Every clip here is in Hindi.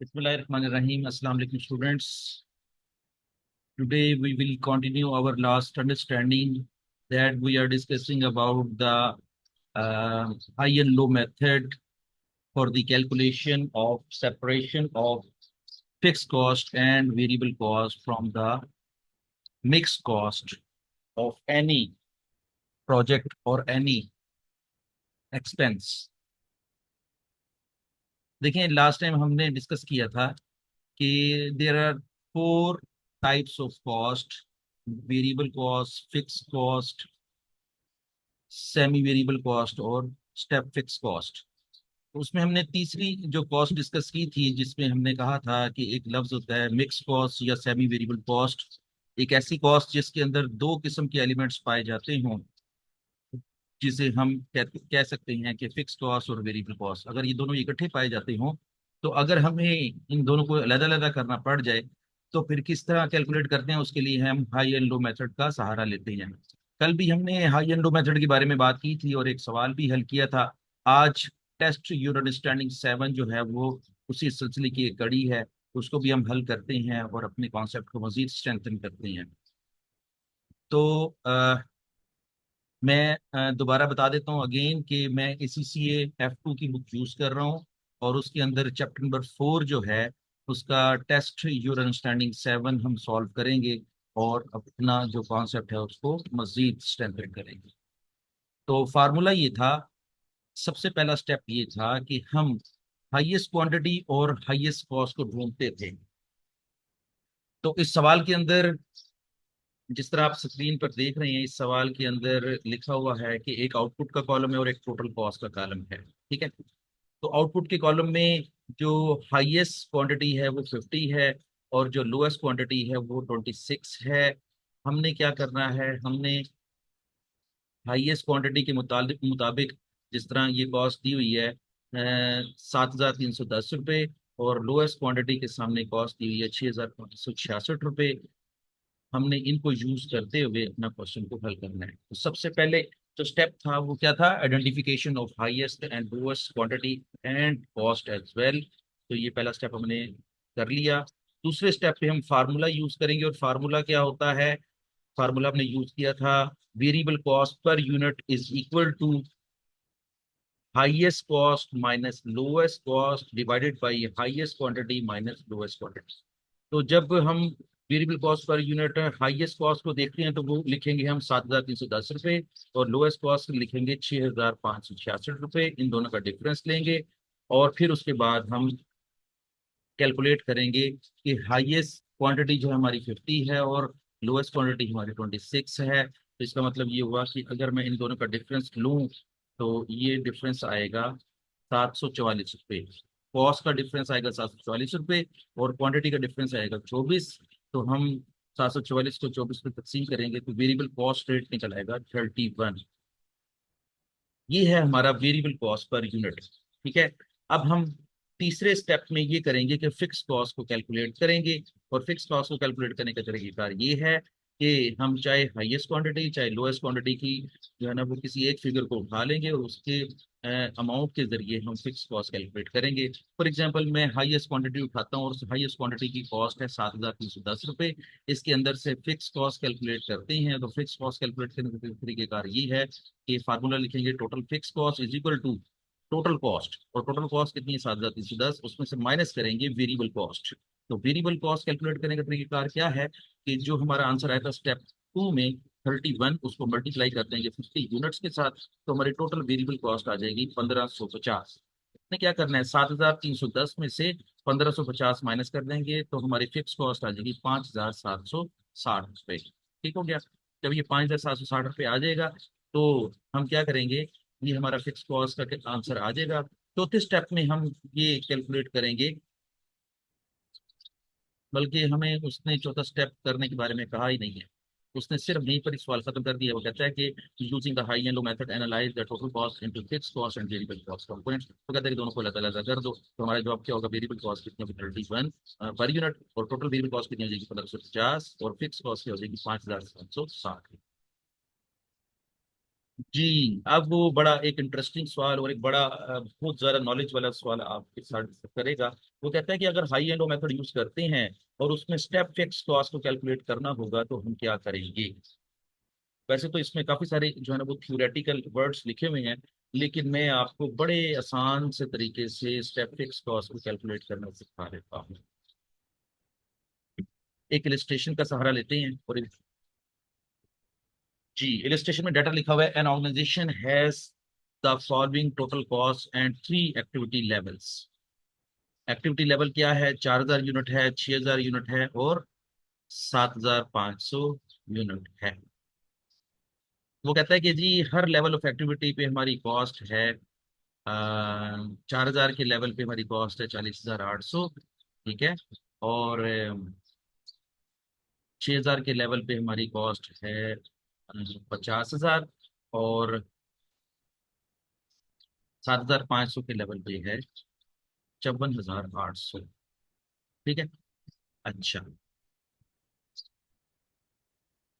Bismillahirrahmanirrahim. Assalamu alaikum students. Today we will continue our last understanding that we are discussing about the high and low method for the calculation of separation of fixed cost and variable cost from the mixed cost of any project or any expense. देखिए लास्ट टाइम हमने डिस्कस किया था कि there are four types of cost: variable cost, fix cost, semi variable cost और स्टेप फिक्स कॉस्ट। उसमें हमने तीसरी जो कॉस्ट डिस्कस की थी जिसमें हमने कहा था कि एक लफ्ज होता है मिक्स कॉस्ट या सेमी वेरिएबल कॉस्ट। एक ऐसी कॉस्ट जिसके अंदर दो किस्म के एलिमेंट्स पाए जाते हों, जिसे हम कह सकते हैं कि फिक्स कॉस्ट और वेरिएबल कॉस्ट। अगर ये दोनों इकट्ठे पाए जाते हों तो अगर हमें इन दोनों को अलग अलग करना पड़ जाए तो फिर किस तरह कैलकुलेट करते हैं, उसके लिए हम हाई एंड लो मेथड का सहारा लेते हैं। कल भी हमने हाई एंड लो मेथड के बारे में बात की थी और एक सवाल भी हल किया था। आज टेस्ट यूर अंडरस्टैंडिंग 7 जो है वो उसी सिलसिले की एक कड़ी है, उसको भी हम हल करते हैं और अपने कॉन्सेप्ट को मजीद स्ट्रेंथन करते हैं। तो मैं दोबारा बता देता हूँ अगेन कि मैं ACCA F2 की बुक यूज कर रहा हूँ और उसके अंदर चैप्टर नंबर 4 जो है उसका टेस्ट यूर अंडरस्टैंडिंग 7 हम सॉल्व करेंगे और अपना जो कॉन्सेप्ट है उसको मजीद स्ट्रेंथन करेंगे। तो फार्मूला ये था, सबसे पहला स्टेप ये था कि हम हाईएस्ट क्वांटिटी और हाईएस्ट कॉस्ट को ढूंढते थे। तो इस सवाल के अंदर जिस तरह आप स्क्रीन पर देख रहे हैं, इस सवाल के अंदर लिखा हुआ है कि एक आउटपुट का कॉलम है और एक टोटल कॉस्ट का कॉलम है। ठीक है, तो आउटपुट के कॉलम में जो हाईएस्ट क्वांटिटी है वो 50 है और जो लोएस्ट क्वांटिटी है वो 26 है। हमने क्या करना है, हमने हाईएस्ट क्वांटिटी के मुताबिक जिस तरह ये कॉस्ट दी हुई है 7,310 रुपये और लोएस्ट क्वांटिटी के सामने कॉस्ट दी हुई है 6,566 रुपये, हमने इनको यूज करते हुए अपना क्वेश्चन को हल करना है। तो सबसे पहले जो स्टेप था वो क्या था, identification of highest and lowest quantity and cost as well. तो ये पहला स्टेप हमने कर लिया। दूसरे स्टेप पे हम फार्मूला यूज करेंगे और फार्मूला क्या होता है, फार्मूला हमने यूज किया था variable cost per unit is equal to highest cost minus lowest cost divided by highest quantity minus lowest quantity. तो जब हम variable cost per unit highest cost को देखते हैं तो वो लिखेंगे हम 7,310 रुपये और लोएस्ट कॉस्ट लिखेंगे 6,566 रुपये। इन दोनों का डिफरेंस लेंगे और फिर उसके बाद हम कैलकुलेट करेंगे कि हाईएस्ट क्वांटिटी जो है हमारी 50 है और लोएस्ट क्वांटिटी हमारी 26 है। तो इसका मतलब ये हुआ कि अगर मैं इन दोनों का डिफरेंस लूँ तो ये डिफरेंस आएगा 744 रुपये। कॉस्ट का डिफरेंस आएगा 744 रुपये और क्वांटिटी का डिफरेंस आएगा 24। तो हम 744 को 24 पे तकसीम करेंगे तो वेरिएबल कॉस्ट रेट निकल आएगा 31। ये है हमारा वेरिएबल कॉस्ट पर यूनिट। ठीक है, अब हम तीसरे स्टेप में ये करेंगे कि फिक्स कॉस्ट को कैलकुलेट करेंगे और फिक्स कॉस्ट को कैलकुलेट करने का तरीका ये है कि हम चाहे हाईएस्ट क्वांटिटी चाहे लोएस्ट क्वांटिटी की जो है ना वो किसी एक फिगर को उठा लेंगे और उसके अमाउंट के जरिए हम फिक्स कॉस्ट कैलकुलेट करेंगे। फॉर एग्जांपल मैं हाईएस्ट क्वांटिटी उठाता हूँ और हाईएस्ट क्वांटिटी की कॉस्ट है 7,310 रुपये। इसके अंदर से फिक्स कॉस्ट कैलकुलेट करते हैं। तो फिक्स कॉस्ट कैलकुलेट करने का तरीकेकार ये है कि फार्मूला लिखेंगे total fix cost is equal to total cost, और टोटल कॉस्ट कितनी है 7,310, उसमें से माइनस करेंगे वेरिएबल कॉस्ट। तो वेरिएबल कॉस्ट कैलकुलेट करने का तरीकेकार क्या है कि जो हमारा आंसर आया था स्टेप 2 में 31, उसको मल्टीप्लाई कर देंगे 50 यूनिट्स के साथ तो हमारी टोटल वेरिएबल कॉस्ट आ जाएगी 1,550। ने क्या करना है, 7,310 में से 1,550 माइनस कर देंगे तो हमारी फिक्स कॉस्ट आ जाएगी 5,760 रुपये। ठीक हो गया। जब ये 5,760 रुपये आ जाएगा तो हम क्या करेंगे, ये हमारा फिक्स कॉस्ट का आंसर आ जाएगा। चौथे स्टेप में हम ये कैलकुलेट करेंगे, बल्कि हमें उसने चौथा स्टेप करने के बारे में कहा ही नहीं है। उसने सिर्फ यहीं पर इस सवाल खत्म कर दिया। वो कहता है कि using the high and low method analyse the total cost into fix cost and variable cost components. तो कहता है कि दोनों को अलग अलग कर दो तो हमारा जवाब क्या होगा, वेरिएबल कॉस्ट कितनी होगी 31 पर यूनिट और टोटल वेरिएबल कॉस्ट कितनी हो जाएगी 1,550 और फिक्स कॉस्ट की हो जाएगी 5,760। जी, अब वो बड़ा एक इंटरेस्टिंग सवाल और एक बड़ा बहुत ज्यादा नॉलेज वाला सवाल आपके साथ करेगा। वो कहता है कि अगर high and low method use करते हैं और उसमें स्टेप फिक्स कॉस्ट को कैलकुलेट करना होगा तो हम क्या करेंगे। वैसे तो इसमें काफी सारे जो है ना वो थ्योरेटिकल वर्ड्स लिखे हुए हैं, लेकिन मैं आपको बड़े आसान से तरीके से स्टेप फिक्स कॉस्ट को कैलकुलेट करना सिखा देता हूँ। एक इलस्ट्रेशन का सहारा लेते हैं और जी, इलस्ट्रेशन में डाटा लिखा हुआ है, an organization has the following total cost and 3 activity levels. Activity level क्या है, 4,000 यूनिट है, 6,000 यूनिट है और 7,500 यूनिट है। वो कहता है कि जी हर लेवल ऑफ एक्टिविटी पे हमारी कॉस्ट है 4,000 के लेवल पे हमारी कॉस्ट है 40,800, ठीक है। और 6,000 के लेवल पे हमारी कॉस्ट है 50,000 और 7,500 के लेवल पे है 54,800, ठीक है। अच्छा,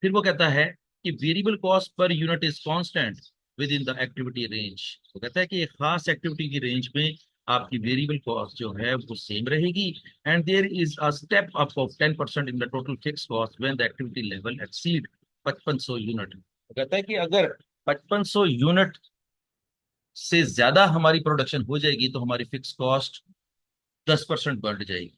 फिर वो कहता है कि variable cost per unit is constant with in the activity range. वो कहता है कि एक खास एक्टिविटी की रेंज में आपकी वेरिएबल कॉस्ट जो है वो सेम रहेगी, and there is a step up of 10% in the total fix cost when the activity level exceed 5500 unit. वो कहता है कि अगर 5500 यूनिट से ज्यादा हमारी प्रोडक्शन हो जाएगी तो हमारी फिक्स कॉस्ट 10% बढ़ जाएगी।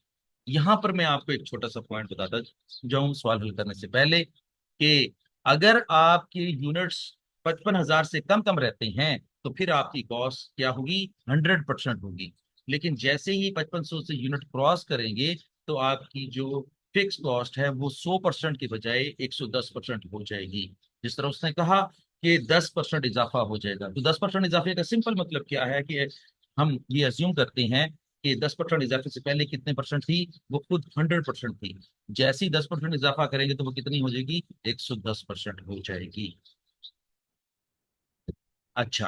यहां पर मैं आपको एक छोटा सा पॉइंट बताता जाऊं सवाल हल करने से पहले कि अगर आपके यूनिट्स 55,000 से कम कम रहते हैं तो फिर आपकी कॉस्ट क्या होगी, 100% होगी। लेकिन जैसे ही 5500 से यूनिट क्रॉस करेंगे तो आपकी जो फिक्स कॉस्ट है वो 100% की बजाय 110% हो जाएगी। जिस तरह उसने कहा कि 10% इजाफा हो जाएगा, तो 10% इजाफे का सिंपल मतलब क्या है कि हम ये अज्यूम करते हैं कि 10% इजाफे से पहले कितने परसेंट थी, वो खुद 100% थी। जैसे ही 10% इजाफा करेंगे तो वो कितनी हो जाएगी, 110% हो जाएगी। अच्छा,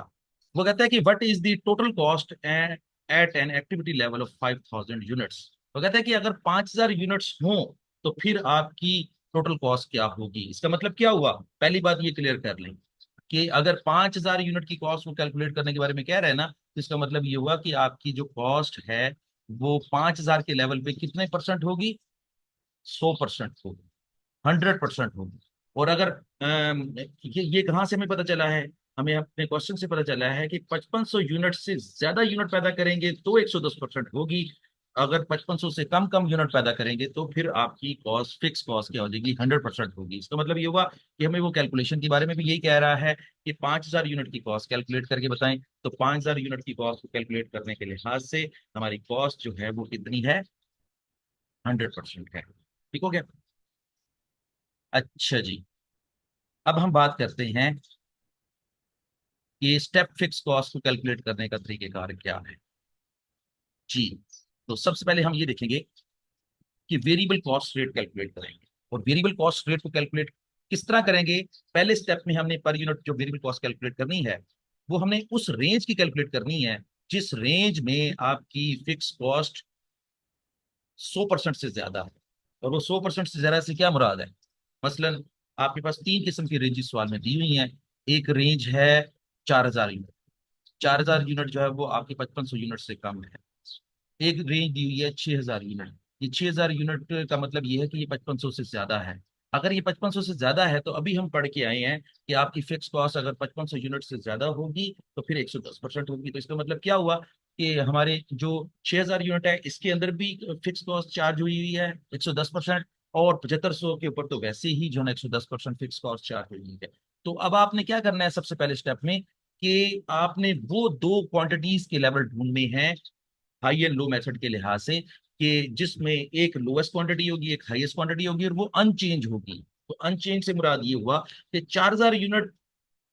वो कहता है कि what is the total cost at an activity level of 5,000 units. वो कहता है कि अगर 5,000 यूनिट्स हों तो फिर आपकी टोटल कॉस्ट क्या होगी। इसका मतलब क्या हुआ, पहली बात ये क्लियर कर लें कि अगर 5,000 यूनिट की कॉस्ट को कैलकुलेट करने के बारे में कह रहे हैं ना, तो इसका मतलब ये हुआ कि आपकी जो कॉस्ट है वो 5,000 के लेवल पे कितने परसेंट होगी, 100% होगी, 100% होगी। और अगर ये कहाँ से हमें पता चला है, हमें अपने क्वेश्चन से पता चला है कि 5500 यूनिट से ज्यादा यूनिट पैदा करेंगे तो 110% होगी, अगर 5500 से कम कम यूनिट पैदा करेंगे तो फिर आपकी कॉस्ट फिक्स कॉस्ट क्या हो जाएगी, 100% होगी। इसका मतलब ये हुआ कि हमें वो कैलकुलेशन के बारे में भी यही कह रहा है कि 5,000 यूनिट की कॉस्ट कैलकुलेट करके बताएं। तो 5,000 यूनिट की कॉस्ट को कैलकुलेट करने के लिहाज से हमारी कॉस्ट जो है वो कितनी है, 100% है। ठीक हो गया। अच्छा जी, अब हम बात करते हैं कि स्टेप फिक्स कॉस्ट को कैलकुलेट करने का तरीकेकार क्या है। जी, तो सबसे पहले हम ये देखेंगे कि वेरिएबल कॉस्ट रेट कैलकुलेट करेंगे। और वेरिएबल कॉस्ट रेट को कैलकुलेट किस तरह करेंगे, पहले स्टेप में हमने पर यूनिट जो वेरिएबल कॉस्ट कैलकुलेट करनी है वो हमने उस रेंज की कैलकुलेट करनी है जिस रेंज में आपकी फिक्स कॉस्ट 100% से ज्यादा है। और वो 100% से ज्यादा से क्या मुराद है, मसलन आपके पास 3 किस्म की रेंज सवाल में दी हुई है। एक रेंज है 4,000 यूनिट, 4,000 यूनिट जो है वो आपके 5500 यूनिट से कम है। एक रेंज दी हुई है 6,000 यूनिट, ये 6,000 यूनिट का मतलब ये है कि ये 5500 से ज्यादा है। अगर ये 5500 से ज्यादा है तो अभी हम पढ़ के आए हैं कि आपकी फिक्स कॉस्ट अगर 5500 यूनिट से ज्यादा होगी तो फिर 110% होगी। तो इसका मतलब क्या हुआ कि हमारे जो 6,000 यूनिट है इसके अंदर भी फिक्स कॉस्ट चार्ज हुई हुई है 110%, और 7500 के ऊपर तो वैसे ही जो है 110% फिक्स कॉस्ट चार्ज हुई हुई है। तो अब आपने क्या करना है सबसे पहले स्टेप में कि आपने वो दो क्वांटिटीज के लेवल ढूंढने हैं हाई एंड लो मेथड के लिहाज से, कि जिसमें एक लोएस्ट क्वांटिटी होगी एक हाईएस्ट क्वांटिटी होगी और वो अनचेंज होगी। तो अनचेंज से मुराद ये हुआ कि 4,000 यूनिट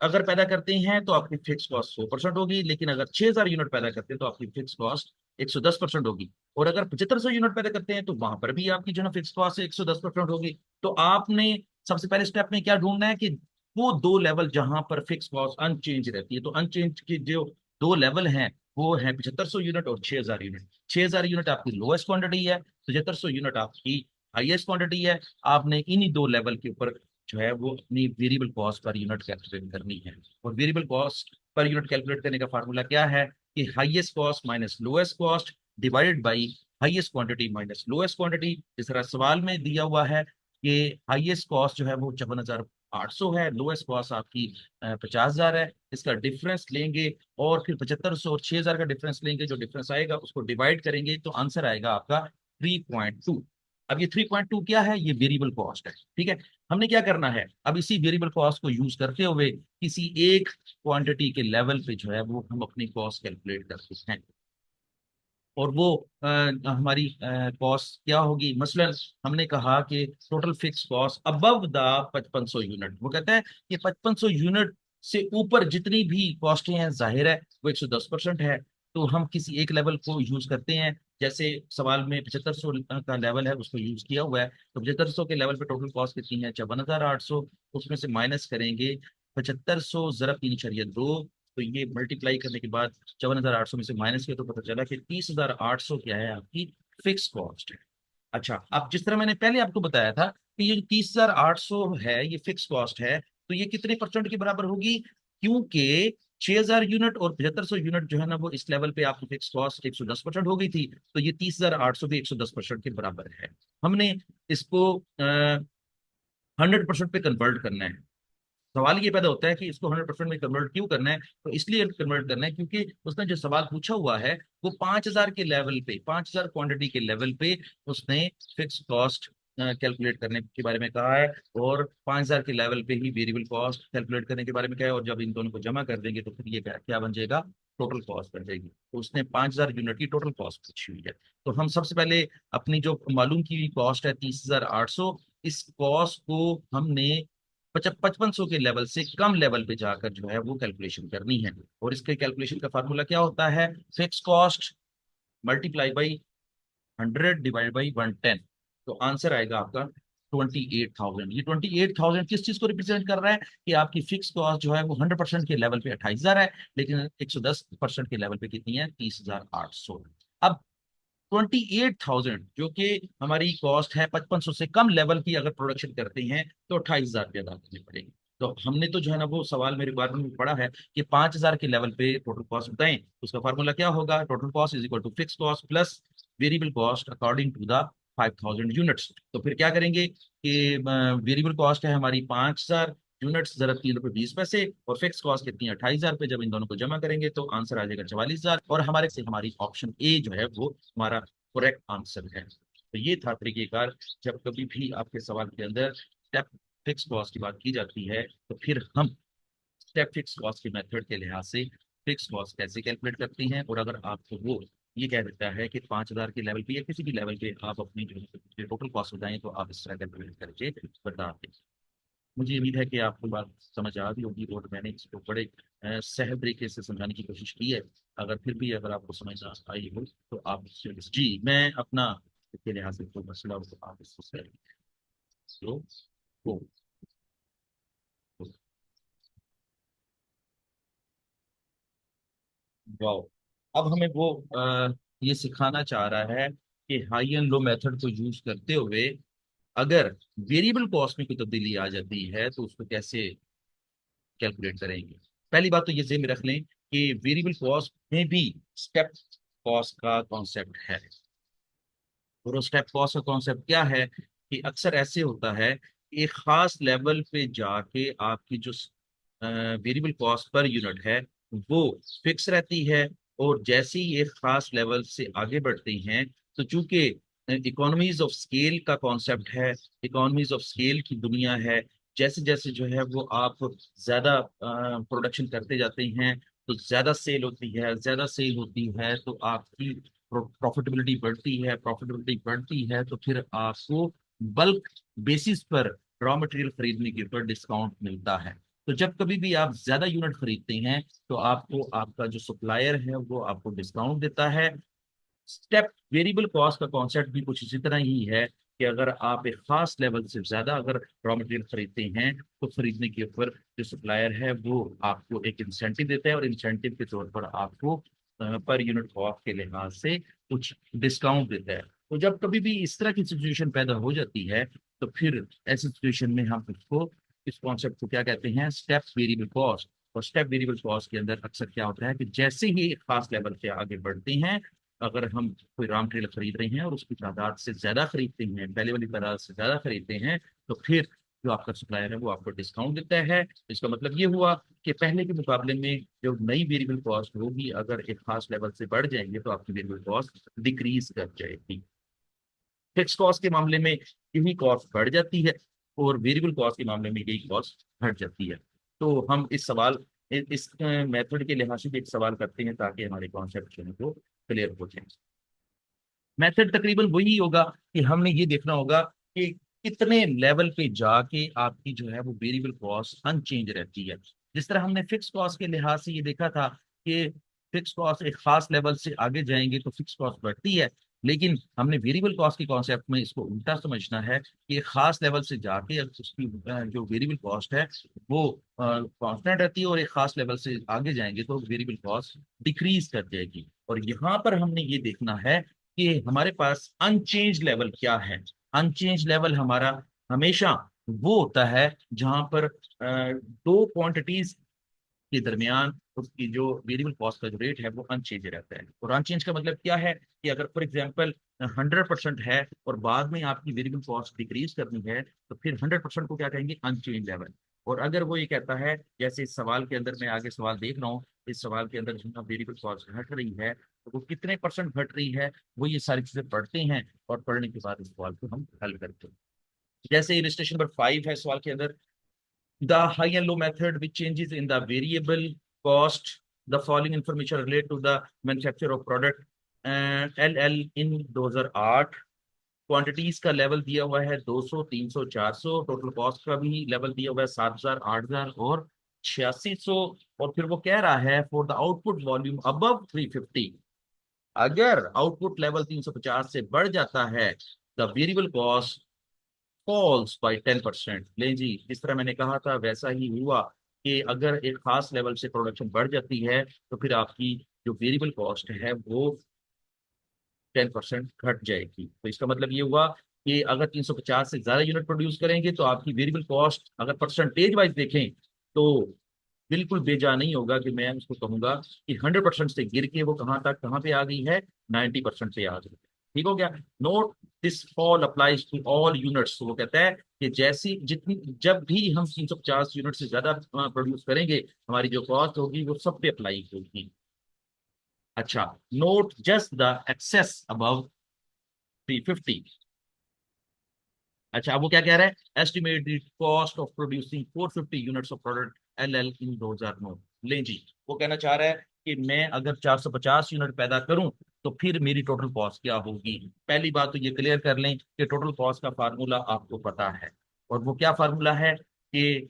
अगर पैदा करते हैं तो आपकी फिक्स कॉस्ट 100% होगी, लेकिन अगर 6,000 यूनिट पैदा करते हैं तो आपकी फिक्स कॉस्ट 110% होगी। और अगर 7500 यूनिट पैदा करते हैं तो वहां पर भी आपकी जो है फिक्स कॉस्ट 110% होगी। तो आपने सबसे पहले स्टेप में क्या ढूंढना है कि वो दो लेवल जहां पर फिक्स कॉस्ट अनचेंज रहती है। तो अनचेंज के जो दो लेवल हैं वो है 7500 यूनिट और 6,000 यूनिट। 6,000 यूनिट आपकी लोएस्ट क्वांटिटी है, 7500 यूनिट आपकी हाईएस्ट क्वांटिटी है। आपने इन्हीं दो लेवल के ऊपर जो है वो अपनी variable cost per unit calculate करनी है। और variable cost per unit calculate करने का फार्मूला क्या है कि highest cost minus lowest cost divided by highest quantity minus lowest quantity. जिस तरह सवाल में दिया हुआ है कि हाईएस्ट कॉस्ट जो है वो 54,800 है, लोएस्ट कॉस्ट आपकी 50,000 है, इसका डिफरेंस लेंगे और फिर 7500 और 6000 का डिफरेंस लेंगे, जो डिफरेंस आएगा उसको डिवाइड करेंगे तो आंसर आएगा आपका 3.2। अब ये 3.2 क्या है, ये वेरिएबल कॉस्ट है। ठीक है, हमने क्या करना है, अब इसी वेरिएबल कॉस्ट को यूज करते हुए किसी एक क्वांटिटी के लेवल पे जो है वो हम अपनी कॉस्ट कैलकुलेट करते हैं। और वो हमारी कॉस्ट क्या होगी, मसलन हमने कहा कि total fix cost above the 5500 unit. वो कहता है कि 5500 यूनिट से ऊपर जितनी भी कॉस्टें हैं जाहिर है वो 110% है। तो हम किसी एक लेवल को यूज करते हैं, जैसे सवाल में 7500 का लेवल है उसको यूज किया हुआ है। तो 7500 के लेवल पे टोटल कॉस्ट कितनी है, 54,800। उसमें से माइनस करेंगे 7500 जरा 3.2, तो ये मल्टीप्लाई करने के बाद 54,800 में से माइनस किया तो पता चला कि 30,800 क्या है आपकी फिक्स कॉस्ट है। अच्छा, अब जिस तरह मैंने पहले आपको बताया था कि ये जो 30,800 है ये फिक्स कॉस्ट है, तो ये कितने परसेंट के बराबर होगी, क्योंकि 6,000 यूनिट और 7500 यूनिट जो है ना वो इस लेवल पे आपकी फिक्स कॉस्ट 110% हो गई थी, तो ये 30,800 भी 110% के बराबर है। हमने इसको 100% पे कन्वर्ट करना है। सवाल ये पैदा होता है कि इसको 100% में कन्वर्ट क्यों करना है, तो इसलिए कन्वर्ट करना है क्योंकि उसने जो सवाल पूछा हुआ है वो 5,000 के लेवल पे, 5,000 क्वांटिटी के लेवल पे उसने फिक्स कॉस्ट कैलकुलेट करने के बारे में कहा है, और 5,000 के लेवल पे ही वेरिएबल कॉस्ट कैलकुलेट करने के बारे में कहा है। और जब इन दोनों को जमा कर देंगे तो फिर ये क्या बन जाएगा, टोटल कॉस्ट बन जाएगी। तो उसने 5,000 यूनिट की टोटल कॉस्ट पूछी हुई है। तो हम सबसे पहले अपनी जो मालूम की कॉस्ट है 30,800, इस कॉस्ट को हमने 5500 के लेवल से कम लेवल पे जाकर जो है वो कैलकुलेशन करनी है। और इसके कैलकुलेशन का फार्मूला क्या होता है, fix cost multiply by 100 divide by 110। तो आंसर आएगा आपका 28,000। ये 28,000 किस चीज को रिप्रेजेंट कर रहा है कि आपकी फिक्स कॉस्ट जो है वो 100% के लेवल पे 28,000 है, लेकिन 110% के लेवल पे कितनी है, 30,800। अब 28,000 जो कि हमारी कॉस्ट है 5500 से कम लेवल की अगर प्रोडक्शन करते हैं तो 28,000 रुपये अदा करने पड़ेंगे। तो हमने तो जो है ना वो सवाल में रिक्वायरमेंट में पढ़ा है कि 5,000 के लेवल पे टोटल कॉस्ट बताएं, तो उसका फार्मूला क्या होगा, total cost is equal to fix cost plus variable cost according to the 5,000 units. तो फिर क्या करेंगे कि वेरिएबल कॉस्ट है हमारी 5,000 यूनिट्स, जरा 3 रुपये 20 पैसे, और फिक्स कॉस्ट कितनी है 28,000 रुपये। जब इन दोनों को जमा करेंगे तो आंसर आ जाएगा 44,000, और हमारे से हमारी ऑप्शन ए जो है वो हमारा करेक्ट आंसर है। तो ये था तरीकेकार, जब कभी भी आपके सवाल के अंदर स्टेप फिक्स कॉस्ट की बात की जाती है तो फिर हम स्टेप फिक्स कॉस्ट के मेथड के लिहाज से फिक्स कॉस्ट कैसे कैलकुलेट करते हैं। और अगर आपको वो ये कह देता है कि 5,000 के लेवल पे या किसी भी लेवल पे आप अपनी जो टोटल कॉस्ट बताएं तो आप इस तरह कैलकुलेट करके बता दें। मुझे उम्मीद है कि आपको बात समझ आ रही होगी और मैंने इसको बड़े सहज तरीके से समझाने की कोशिश की है। अगर फिर भी अगर आपको समझ ना आई हो तो आप जी मैं अपना के लिहाज से कोई मसला हो तो आप इसको शेयर करो। तो वाओ, अब हमें वो ये सिखाना चाह रहा है कि हाई एंड लो मेथड को यूज करते हुए अगर वेरिएबल कॉस्ट में कोई तब्दीली आ जाती है तो उसको कैसे कैलकुलेट करेंगे। पहली बात तो ये ज़हन में रख लें कि वेरिएबल कॉस्ट में भी स्टेप कॉस्ट का कॉन्सेप्ट है। और वो स्टेप कॉस्ट का कॉन्सेप्ट क्या है कि अक्सर ऐसे होता है कि एक खास लेवल पे जाके आपकी जो वेरिएबल कॉस्ट पर यूनिट है वो फिक्स रहती है, और जैसे ही एक खास लेवल से आगे बढ़ते हैं तो चूंकि इकोनॉमीज ऑफ स्केल का कॉन्सेप्ट है, इकोनॉमीज ऑफ स्केल की दुनिया है, जैसे जैसे जो है वो आप ज्यादा प्रोडक्शन करते जाते हैं तो ज्यादा सेल होती है, ज्यादा सेल होती है तो आपकी प्रॉफिटेबिलिटी बढ़ती है, प्रॉफिटेबिलिटी बढ़ती है तो फिर आपको बल्क बेसिस पर रॉ मटेरियल खरीदने के ऊपर डिस्काउंट मिलता है। तो जब कभी भी आप ज्यादा यूनिट खरीदते हैं तो आपको आपका जो सप्लायर है वो आपको डिस्काउंट देता है। स्टेप वेरिएबल कॉस्ट का कॉन्सेप्ट भी कुछ इसी तरह ही है कि अगर आप एक खास लेवल से ज्यादा अगर रॉ मटेरियल खरीदते हैं तो खरीदने के ऊपर जो सप्लायर है वो आपको एक इंसेंटिव देता है, और इंसेंटिव के तौर पर आपको पर यूनिट कॉस्ट के लिहाज से कुछ डिस्काउंट देता है। तो जब कभी भी इस तरह की सिचुएशन पैदा हो जाती है तो फिर ऐसी सिचुएशन में हम उसको इस कॉन्सेप्ट को क्या कहते हैं, स्टेप वेरिएबल कॉस्ट। और स्टेप वेरिएबल कॉस्ट के अंदर अक्सर क्या होता है कि जैसे ही एक खास लेवल से आगे बढ़ते हैं, अगर हम कोई रॉ मटेरियल खरीद रहे हैं और उसकी तादाद से ज्यादा खरीदते हैं, पहले वाली तादाद से ज्यादा खरीदते हैं, तो फिर जो आपका सप्लायर है वो आपको डिस्काउंट देता है। इसका मतलब ये हुआ कि पहले के मुकाबले में जो नई वेरिएबल कॉस्ट होगी, अगर एक खास लेवल से बढ़ जाएंगे तो आपकी वेरिएबल कॉस्ट डिक्रीज कर जाएगी। फिक्स कॉस्ट के मामले में यही कॉस्ट बढ़ जाती है और वेरिएबल कॉस्ट के मामले में यही कॉस्ट घट जाती है। तो हम इस सवाल इस मेथड के लिहाज से भी एक सवाल करते हैं ताकि हमारे कॉन्सेप्ट जो है वो क्लियर हो जाए। मेथड तकरीबन वही होगा कि हमने ये देखना होगा कि कितने लेवल पे जाके आपकी जो है वो वेरिएबल कॉस्ट अनचेंज रहती है। जिस तरह हमने फिक्स कॉस्ट के लिहाज से ये देखा था कि फिक्स कॉस्ट एक खास लेवल से आगे जाएंगे तो फिक्स कॉस्ट बढ़ती है, लेकिन हमने वेरिएबल कॉस्ट के कॉन्सेप्ट में इसको उल्टा समझना है कि एक खास लेवल से जाके उसकी जो वेरिएबल कॉस्ट है वो कांस्टेंट रहती है, और एक खास लेवल से आगे जाएंगे तो वेरिएबल कॉस्ट डिक्रीज कर जाएगी। और यहाँ पर हमने ये देखना है कि हमारे पास अनचेंज लेवल क्या है। अनचेंज लेवल हमारा हमेशा वो होता है जहां पर दो क्वांटिटीज के दरमियान उसकी जो वेरिएबल कॉस्ट का जो रेट है वो अनचेंज रहता है। और अनचेंज का मतलब क्या है कि अगर फॉर एग्जांपल 100% है और बाद में आपकी वेरिएबल कॉस्ट डिक्रीज करनी है, तो फिर 100% को क्या कहेंगे, अनचेंज लेवल। और अगर वो ये कहता है, जैसे इस सवाल के अंदर मैं आगे सवाल देख रहा हूँ, इस सवाल के अंदर जो वेरिएबल कॉस्ट घट रही है तो वो कितने परसेंट घट रही है, वो ये सारी चीजें पढ़ते हैं और पढ़ने के बाद इस सवाल को हम हल करते हैं। जैसे इलिस्ट्रेशन नंबर 5 है सवाल के अंदर, the high and low method which changes in the variable cost the following information relate to the manufacture of product and LL in 2008। Quantities का लेवल दिया हुआ है 200, 300, 400। टोटल कॉस्ट का भी लेवल दिया हुआ है 7,000, 8,000 और 8600। और फिर वो कह रहा है for the output volume above 350, अगर आउटपुट लेवल 350 से बढ़ जाता है the variable cost falls by 10%। ले जी, जिस तरह मैंने कहा था वैसा ही हुआ कि अगर एक खास लेवल से प्रोडक्शन बढ़ जाती है तो फिर आपकी जो वेरिएबल कॉस्ट है वो 10% घट जाएगी। तो इसका मतलब ये हुआ कि अगर 350 से ज्यादा यूनिट प्रोड्यूस करेंगे तो आपकी वेरिएबल कॉस्ट अगर परसेंटेज वाइज देखें तो बिल्कुल बेजा नहीं होगा कि मैं उसको कहूंगा कि 100% से गिर के वो कहाँ पे आ गई है, 90% पे आ गई। ठीक हो गया। Note this fall applies to all units. वो कहता है कि जैसी जितनी जब भी हम 350 यूनिट से ज्यादा प्रोड्यूस करेंगे, हमारी जो कॉस्ट होगी वो सब पे अप्लाई होगी। अच्छा, note just the excess above 350। अच्छा, अब वो क्या कह रहा है, estimate the cost of producing 450 units of product LL in 2009। ले जी, वो कहना चाह रहा है कि मैं अगर 450 यूनिट पैदा करूं तो फिर मेरी टोटल कॉस्ट क्या होगी। पहली बात तो ये क्लियर कर लें कि टोटल कॉस्ट का फार्मूला आपको पता है, और वो क्या फार्मूला है कि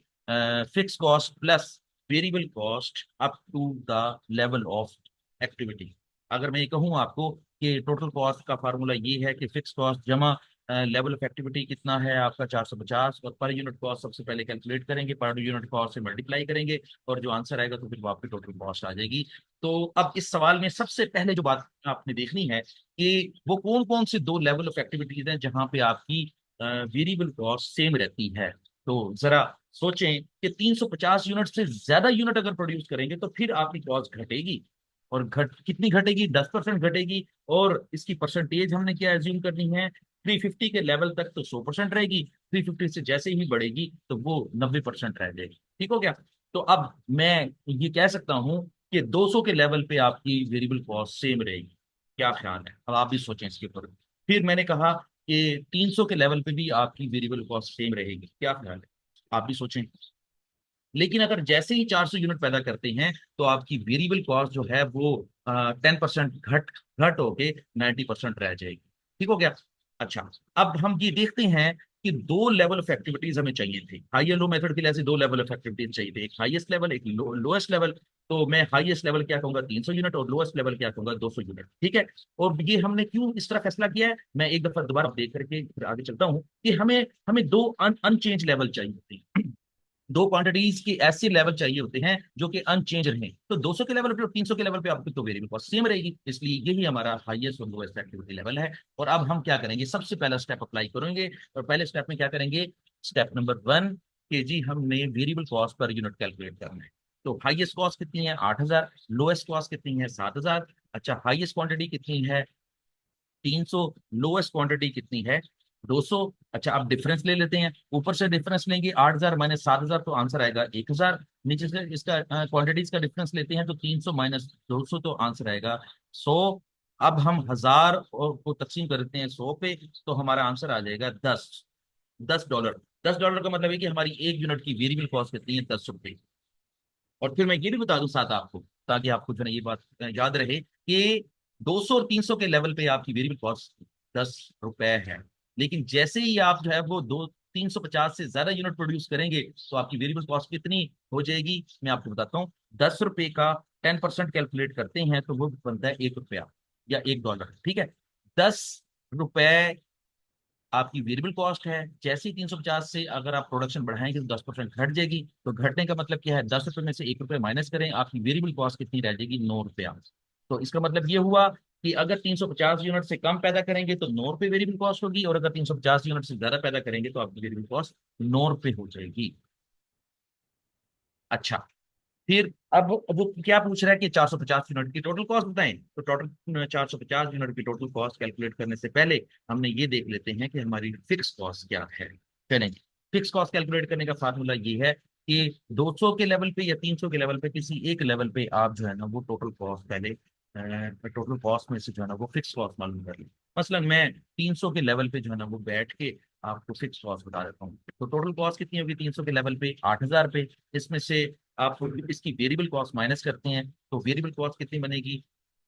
fix cost plus variable cost up to the level of activity. अगर मैं ये कहूँ आपको कि टोटल कॉस्ट का फार्मूला ये है कि फिक्स कॉस्ट जमा लेवल ऑफ एक्टिविटी कितना है आपका 450, और पर यूनिट कॉस्ट सबसे पहले कैलकुलेट करेंगे, पर यूनिट कॉस्ट से मल्टीप्लाई करेंगे, और जो आंसर आएगा तो फिर वो आपकी टोटल कॉस्ट आ जाएगी। तो अब इस सवाल में सबसे पहले जो बात आपने देखनी है कि वो कौन कौन से दो लेवल ऑफ एक्टिविटीज हैं जहां पे आपकी वेरिएबल कॉस्ट सेम रहती है। तो जरा सोचें कि 350 यूनिट से ज्यादा यूनिट अगर प्रोड्यूस करेंगे तो फिर आपकी कॉस्ट घटेगी, और घट कितनी घटेगी, 10% घटेगी। और इसकी परसेंटेज हमने क्या एज्यूम करनी है, 350 के लेवल तक तो 100% रहेगी, 350 से जैसे ही बढ़ेगी तो वो 90% रह जाएगी। ठीक हो गया। तो अब मैं ये कह सकता हूं कि 200 के लेवल पे आपकी वेरिएबल कॉस्ट सेम रहेगी। क्या ख्याल है, अब आप भी सोचें इसके ऊपर। फिर मैंने कहा कि 300 के लेवल पे भी आपकी वेरिएबल कॉस्ट सेम रहेगी। क्या ख्याल है, आप भी सोचें। लेकिन अगर जैसे ही 400 यूनिट पैदा करते हैं तो आपकी वेरिएबल कॉस्ट जो है वो 10% घट घट होके 90% रह जाएगी। ठीक हो गया। अच्छा, अब हम ये देखते हैं कि दो लेवल ऑफ एक्टिविटीज हमें चाहिए थे। हाई एंड लो मेथड के लिए ऐसे दो लेवल ऑफ एक्टिविटीज चाहिए थे, एक हाईएस्ट लेवल, एक लोएस्ट लेवल। तो मैं हाईएस्ट लेवल क्या कहूंगा, 300 यूनिट, और लोएस्ट लेवल क्या कहूंगा, 200 यूनिट। ठीक है। और ये हमने क्यों इस तरह फैसला किया है, मैं एक दफा दोबारा देख करके फिर आगे चलता हूँ कि हमें हमें दो अनचेंज लेवल चाहिए थे। दो क्वांटिटीज की ऐसे लेवल चाहिए होते हैं जो कि अनचेंज रहें। तो 200 के लेवल पे और 300 के लेवल पे आपकी तो वेरिएबल कॉस्ट सेम रहेगी, इसलिए यही हमारा हाईएस्ट और लोएस्ट एक्टिविटी लेवल है। और अब हम क्या करेंगे, सबसे पहला स्टेप अप्लाई करेंगे, और पहले स्टेप में क्या करेंगे, स्टेप नंबर 1 जी हमने variable cost per unit calculate करना है। तो हाईएस्ट कॉस्ट कितनी है 8,000, लोएस्ट कॉस्ट कितनी है 7,000। अच्छा हाईएस्ट क्वांटिटी कितनी है 300, लोएस्ट क्वांटिटी कितनी है 200। अच्छा आप डिफरेंस ले लेते हैं, ऊपर से डिफरेंस लेंगे 8,000 माइनस 7,000 तो आंसर आएगा 1,000। नीचे से इसका क्वांटिटीज का डिफरेंस लेते हैं तो 300 माइनस 200 तो आंसर आएगा 100। अब हम 1,000 और को तकसीम करते हैं 100 पे, तो हमारा आंसर आ जाएगा 10 डॉलर। 10 डॉलर का मतलब है कि हमारी एक यूनिट की वेरिएबल कॉस्ट कितनी है 10 रुपए। और फिर मैं ये भी बता दूं साथ आपको, ताकि आपको जो है ये बात याद रहे कि 200 और 300 के लेवल पे आपकी वेरिएबल कॉस्ट 10 रुपए है। लेकिन जैसे ही आप जो है वो दो 350 से ज्यादा यूनिट प्रोड्यूस करेंगे तो आपकी वेरिएबल कॉस्ट कितनी हो जाएगी मैं आपको बताता हूँ। 10 रुपए का 10% कैलकुलेट करते हैं तो वो बनता है 1 रुपया या 1 डॉलर। ठीक है, 10 रुपए आपकी वेरिएबल कॉस्ट है। जैसे ही 350 से अगर आप प्रोडक्शन बढ़ाएंगे तो 10% घट जाएगी। तो घटने का मतलब क्या है, 10 रुपए में से 1 रुपये माइनस करें, आपकी वेरिएबल कॉस्ट कितनी रह जाएगी 9 रुपया। तो इसका मतलब ये हुआ कि अगर 350 यूनिट से कम पैदा करेंगे तो 9 रुपये वेरिएबल कॉस्ट होगी, और अगर 350 यूनिट से ज्यादा पैदा करेंगे तो आपकी वेरिएबल कॉस्ट 9 रुपये हो जाएगी। अच्छा, फिर अब वो क्या पूछ रहा है कि 450 यूनिट की टोटल कॉस्ट बताएं। तो टोटल 450 यूनिट की टोटल कॉस्ट कैलकुलेट करने से पहले हमने ये देख लेते हैं कि हमारी फिक्स कॉस्ट क्या है। चलें, फिक्स कॉस्ट कैलकुलेट करने का फार्मूला ये है कि 200 के लेवल पे या 300 के लेवल पे किसी एक लेवल पे आप जो है ना वो टोटल कॉस्ट पहले टोटल कॉस्ट में से जो है ना वो फिक्स कॉस्ट मालूम कर लें। मसलन मैं 300 के लेवल पे जो है ना वो बैठ के आपको फिक्स कॉस्ट बता देता हूँ। तो टोटल कॉस्ट कितनी होगी 300 के लेवल पे 8,000 रुपये। इसमें से आप इसकी वेरिएबल कॉस्ट माइनस करते हैं तो वेरिएबल कॉस्ट कितनी बनेगी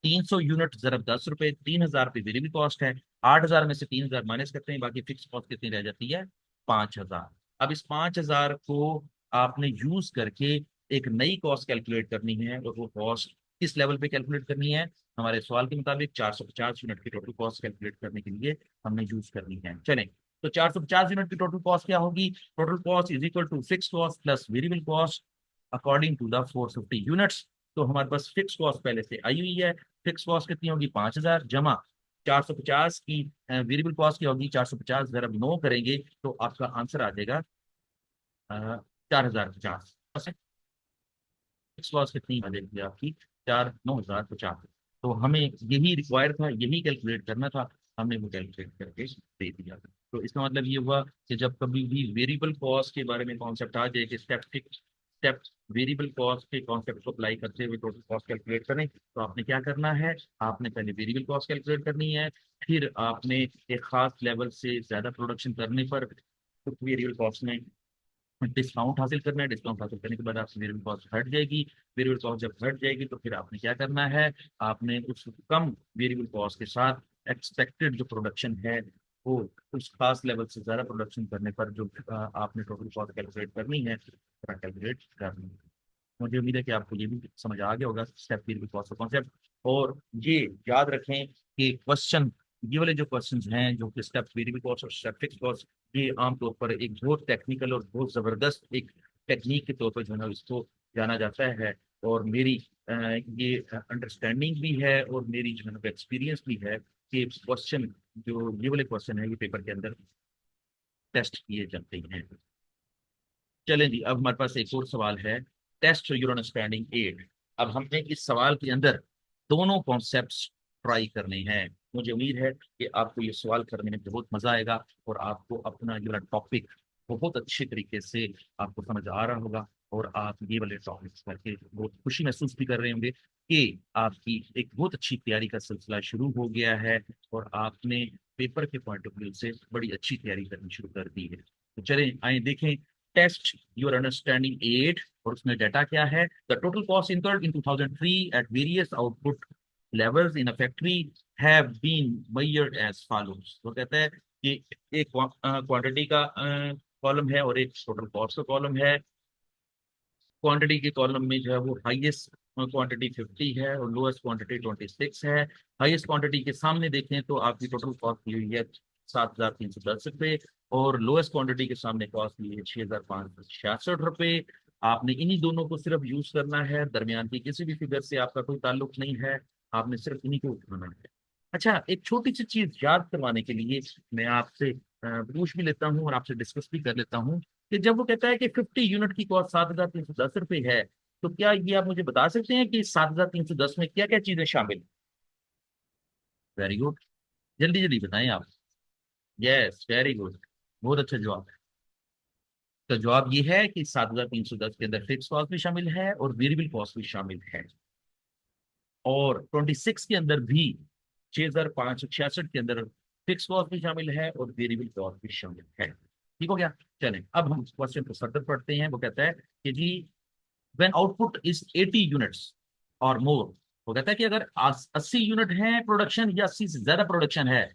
300 यूनिट जरब 10 रुपए, 3,000 रुपये वेरिएबल कॉस्ट है। 8,000 में से 3,000 माइनस करते हैं, बाकी फिक्स कॉस्ट कितनी रह जाती है 5,000। अब इस 5,000 को आपने यूज करके एक नई कॉस्ट कैलकुलेट करनी है, और वो कॉस्ट किस लेवल पे कैलकुलेट करनी है हमारे सवाल के मुताबिक 450 यूनिट की टोटल कॉस्ट कैलकुलेट करने के लिए हमने यूज करनी है। चलें, तो 450 यूनिट की टोटल कॉस्ट क्या होगी, total cost is equal to fix cost plus variable cost according to the 450 units. तो हमारे पास फिक्स कॉस्ट पहले से आई हुई है। फिक्स कॉस्ट कितनी होगी 5,000 जमा 450 की वेरिएबल कॉस्ट की होगी 450 जरब 9 करेंगे तो आपका आंसर आ जाएगा 4,050। फिक्स कॉस्ट कितनी आ जाएगी आपकी 4,950। तो हमें यही रिक्वायर था, यही कैलकुलेट करना था, हमने वो कैलकुलेट करके दे दिया। तो इसका मतलब ये हुआ कि जब कभी भी वेरिएबल कॉस्ट के बारे में कॉन्सेप्ट आ जाए कि स्टेप वेरिएबल कॉस्ट के कॉन्सेप्ट को अप्लाई करते हुए टोटल कॉस्ट कैलकुलेट करें, तो आपने क्या करना है, आपने पहले वेरिएबल कॉस्ट कैलकुलेट करनी है। फिर आपने एक खास लेवल से ज्यादा प्रोडक्शन करने पर वेरिएबल कॉस्ट में डिस्काउंट हासिल करना है। डिस्काउंट हासिल करने के बाद आपकी वेरिएबल कॉस्ट हट जाएगी। वेरिएबल कॉस्ट जब हट जाएगी तो फिर आपने क्या करना है, आपने उस कम वेरिएबल कॉस्ट के साथ एक्सपेक्टेड जो प्रोडक्शन है वो उस खास लेवल से ज्यादा प्रोडक्शन करने पर जो आपने टोटल कॉस्ट कैलकुलेट करनी है कैलकुलेट करनी है। मुझे उम्मीद है कि आपको ये भी समझ आ गया होगा स्टेप वेरिएबल कॉस्ट का कॉन्सेप्ट। और ये याद रखें कि क्वेश्चन, ये वाले जो क्वेश्चंस हैं जो कि स्टेप वेरिएबल कॉस्ट और स्टेप फिक्स कॉस्ट, ये आमतौर पर एक बहुत टेक्निकल और बहुत जबरदस्त एक टेक्निक के तौर पर जो है ना इसको जाना जाता है। और मेरी ये अंडरस्टैंडिंग भी है और मेरी जो है ना एक्सपीरियंस भी है कि क्वेश्चन जो ये वाले क्वेश्चन है ये पेपर के अंदर टेस्ट किए जाते हैं। चलें जी, अब हमारे पास एक और सवाल है, टेस्ट योर अंडरस्टैंडिंग एट। अब हमने इस सवाल के अंदर दोनों कॉन्सेप्ट्स ट्राई करने हैं। मुझे उम्मीद है कि आपको ये सवाल करने में बहुत मजा आएगा और आपको अपना ये वाला टॉपिक बहुत अच्छे तरीके से आपको समझ आ रहा होगा, और आप ये वाले टॉपिक्स करके बहुत खुशी महसूस भी कर रहे होंगे कि आपकी एक बहुत अच्छी तैयारी का सिलसिला शुरू हो गया है, और आपने पेपर के पॉइंट ऑफ व्यू से बड़ी अच्छी तैयारी करनी शुरू कर दी है। तो चलें आए देखें टेस्ट योर अंडरस्टैंडिंग एट, और उसमें डाटा क्या है, the total cost incurred in 2003 at various output levels in a factory have been measured as follows। तो कहता है कि एक क्वांटिटी का कॉलम है और एक टोटल कॉस्ट का कॉलम है। क्वांटिटी के कॉलम में जो है वो हाईएस्ट क्वांटिटी 50 है और लोएस्ट क्वांटिटी 26 है। हाईएस्ट क्वांटिटी के सामने देखें तो आपकी टोटल कॉस्ट दी हुई है 7,310 रुपये, और लोएस्ट क्वांटिटी के सामने कॉस्ट दी है 6,566 रुपये। आपने इन्हीं दोनों को सिर्फ यूज करना है, दरमियान की किसी भी फिगर से आपका कोई ताल्लुक नहीं है, आपने सिर्फ इन्हीं को उठाना है। अच्छा, एक छोटी सी चीज याद करवाने के लिए मैं आपसे पूछ भी लेता हूँ और आपसे डिस्कस भी कर लेता हूँ कि जब वो कहता है कि 50 यूनिट की कॉस्ट 7,310 रुपये है, तो क्या ये आप मुझे बता सकते हैं कि 7,310 में क्या क्या चीजें शामिल? वेरी गुड, जल्दी जल्दी बताएं आप। यस, वेरी गुड, बहुत अच्छा जवाब है। तो जवाब ये है कि 7,310 के अंदर फिक्स कॉस्ट भी शामिल है और वेरिएबल कॉस्ट भी शामिल है। और 26 के अंदर भी 6,566 के अंदर फिक्स कॉस्ट भी शामिल है और वेरिएबल कॉस्ट भी शामिल है। ठीक हो गया। चलें अब हम क्वेश्चन को फर्दर पढ़ते हैं। वो कहता है कि जी व्हेन आउटपुट इज 80 यूनिट्स और मोर, वो कहता है कि अगर 80 यूनिट है प्रोडक्शन या 80 से ज्यादा प्रोडक्शन है,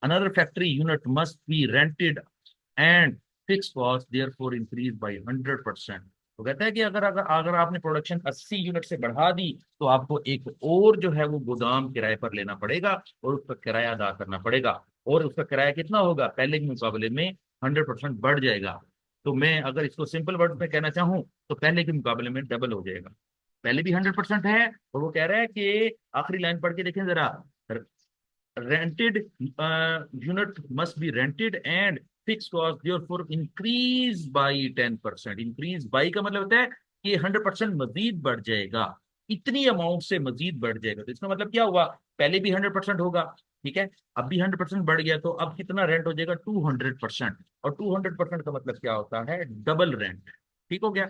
another factory unit must be rented and fixed cost therefore increase by 100%। तो कहता है कि अगर अगर अगर आपने प्रोडक्शन 80 यूनिट से बढ़ा दी, तो आपको एक और जो है वो गोदाम किराए पर लेना पड़ेगा और उसका किराया अदा करना पड़ेगा। और उसका किराया कितना होगा? पहले के मुकाबले में 100% बढ़ जाएगा। तो मैं अगर इसको सिंपल वर्ड में कहना चाहूँ, तो पहले के मुकाबले में डबल हो जाएगा। पहले भी 100% है, और वो कह रहा है कि आखिरी लाइन पढ़ के देखें जरा, rented unit must be rented and fixed cost therefore increase by 10%। increase by का मतलब होता है कि 100% मजीद बढ़ जाएगा, इतनी अमाउंट से मजीद बढ़ जाएगा। तो इसका मतलब क्या हुआ? पहले भी 100% होगा, ठीक है, अब भी 100% बढ़ गया, तो अब कितना रेंट हो जाएगा? 200%। और 200% का मतलब क्या होता है? Double rent. ठीक हो गया।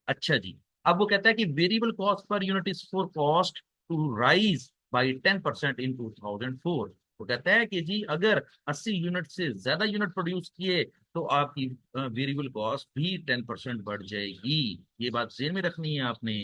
अच्छा जी, अब वो कहता है कि variable cost per unit is forecast to rise by 10% in 2004। वो कहता है कि जी अगर 80 यूनिट से ज्यादा यूनिट प्रोड्यूस किए, तो आपकी वेरिएबल कॉस्ट भी 10% बढ़ जाएगी। ये बात ज़हन में रखनी है आपने।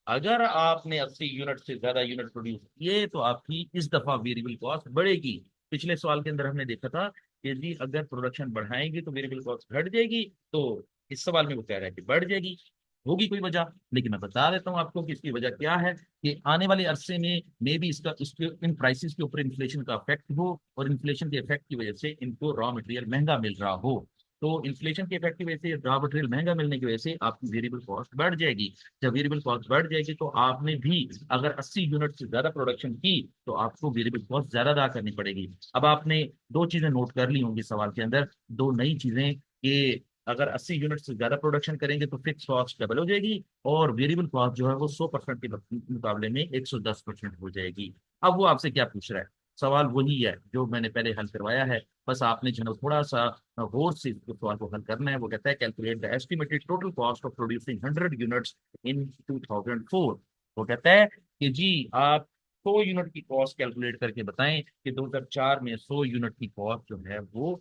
अगर आपने 80 यूनिट से ज्यादा यूनिट प्रोड्यूस किए, तो आपकी इस दफा वेरिएबल कॉस्ट बढ़ेगी। पिछले सवाल के अंदर हमने देखा था कि जी अगर प्रोडक्शन बढ़ाएंगे तो वेरिएबल कॉस्ट घट जाएगी, तो इस सवाल में वो कह रहा है कि बढ़ जाएगी। होगी कोई वजह, लेकिन मैं बता देता हूँ आपको कि इसकी वजह क्या है। कि आने वाले अरसे में मे भी इसका इसके इन प्राइसेस के ऊपर इन्फ्लेशन का इफेक्ट हो, और इन्फ्लेशन के इफेक्ट की वजह से इनको रॉ मटेरियल महंगा मिल रहा हो। तो इन्फ्लेशन के इफेक्ट की वजह से, रॉ मटेरियल महंगा मिलने की वजह से आपकी वेरिएबल कॉस्ट बढ़ जाएगी। जब वेरिएबल कॉस्ट बढ़ जाएगी, तो आपने भी अगर 80 यूनिट से ज्यादा प्रोडक्शन की, तो आपको वेरिएबल कॉस्ट ज्यादा अदा करनी पड़ेगी। अब आपने दो चीजें नोट कर ली होंगी सवाल के अंदर, दो नई चीजें, कि अगर 80 यूनिट से ज्यादा प्रोडक्शन करेंगे तो फिक्स कॉस्ट डबल हो जाएगी, और वेरिएबल कॉस्ट जो है वो 100% के मुकाबले में 110% हो जाएगी। अब वो आपसे क्या पूछ रहा है? सवाल वही है जो मैंने पहले हल करवाया है, बस आपने जो है थोड़ा सा गौर से इस सवाल को हल करना है। वो कहता है calculate the estimated total cost of producing 100 units in 2004। वो कहता है कि जी आप 100 यूनिट की कॉस्ट कैलकुलेट करके बताएं कि 2004 में 100 यूनिट की कॉस्ट जो है वो